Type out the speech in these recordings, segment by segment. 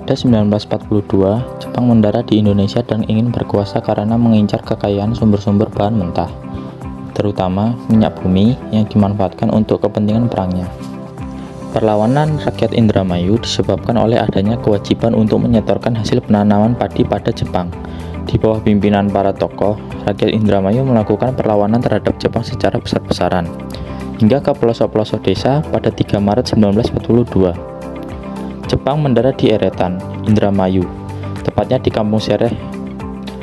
Pada 1942, Jepang mendarat di Indonesia dan ingin berkuasa karena mengincar kekayaan sumber-sumber bahan mentah, terutama minyak bumi yang dimanfaatkan untuk kepentingan perangnya. Perlawanan rakyat Indramayu disebabkan oleh adanya kewajiban untuk menyetorkan hasil penanaman padi pada Jepang. Di bawah pimpinan para tokoh, rakyat Indramayu melakukan perlawanan terhadap Jepang secara besar-besaran, hingga ke pelosok-pelosok desa pada 3 Maret 1942. Jepang mendarat di Eretan, Indramayu, tepatnya di Kampung Sereh.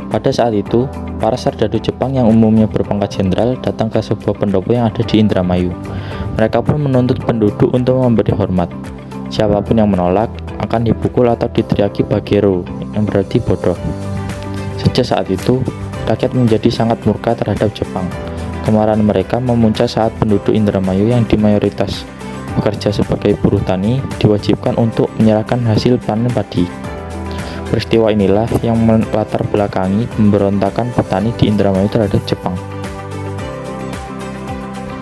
Pada saat itu, para serdadu Jepang yang umumnya berpangkat jenderal datang ke sebuah pendopo yang ada di Indramayu. Mereka pun menuntut penduduk untuk memberi hormat. Siapapun yang menolak akan dipukul atau diteriaki bagero, yang berarti bodoh. Sejak saat itu, rakyat menjadi sangat murka terhadap Jepang. Kemarahan mereka memuncak saat penduduk Indramayu yang di mayoritas bekerja sebagai buruh tani diwajibkan untuk menyerahkan hasil panen padi. Peristiwa inilah yang melatar belakangi pemberontakan petani di Indramayu terhadap Jepang.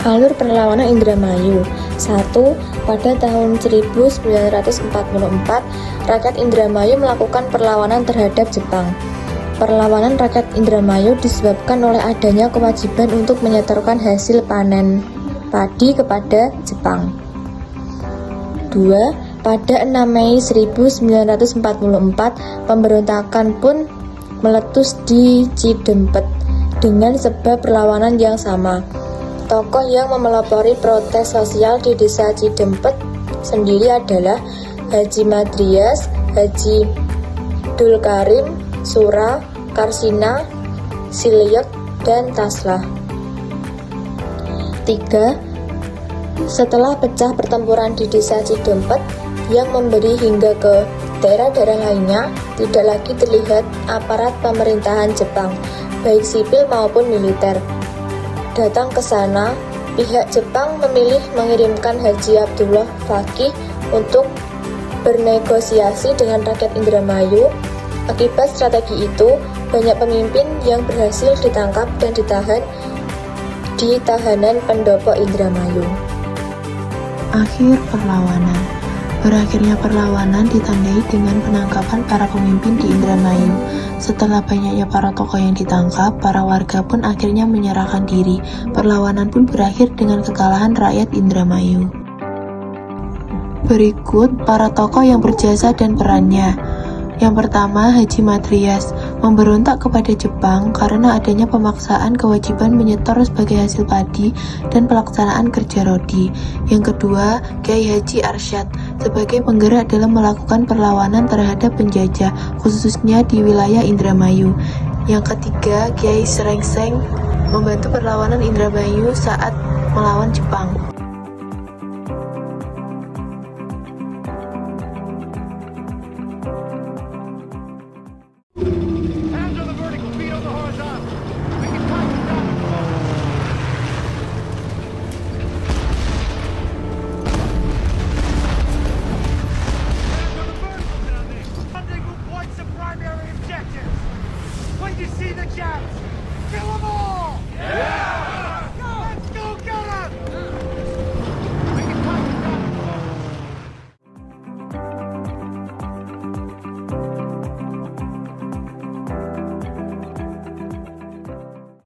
Alur perlawanan Indramayu. 1. Pada tahun 1944, rakyat Indramayu melakukan perlawanan terhadap Jepang. Perlawanan rakyat Indramayu disebabkan oleh adanya kewajiban untuk menyetorkan hasil panen padi kepada Jepang. 2. Pada 6 Mei 1944, pemberontakan pun meletus di Cidempet dengan sebab perlawanan yang sama. Tokoh yang memelopori protes sosial di desa Cidempet sendiri adalah Haji Madrias, Haji Dulkarim, Sura, Karsina, Silyek, dan Taslah. 3. Setelah pecah pertempuran di desa Cidempet yang memberi hingga ke daerah-daerah lainnya, tidak lagi terlihat aparat pemerintahan Jepang, baik sipil maupun militer, datang ke sana. Pihak Jepang memilih mengirimkan Haji Abdullah Fakih untuk bernegosiasi dengan rakyat Indramayu. Akibat strategi itu, banyak pemimpin yang berhasil ditangkap dan ditahan di tahanan pendopo Indramayu. Akhir perlawanan. Berakhirnya perlawanan ditandai dengan penangkapan para pemimpin di Indramayu. Setelah banyaknya para tokoh yang ditangkap, para warga pun akhirnya menyerahkan diri. Perlawanan pun berakhir dengan kekalahan rakyat Indramayu. Berikut para tokoh yang berjasa dan perannya. Yang pertama, Haji Madrias memberontak kepada Jepang karena adanya pemaksaan kewajiban menyetor sebagai hasil padi dan pelaksanaan kerja rodi. Yang kedua, Kiai Haji Arsyad sebagai penggerak dalam melakukan perlawanan terhadap penjajah, khususnya di wilayah Indramayu. Yang ketiga, Kiai Srengseng membantu perlawanan Indramayu saat melawan Jepang.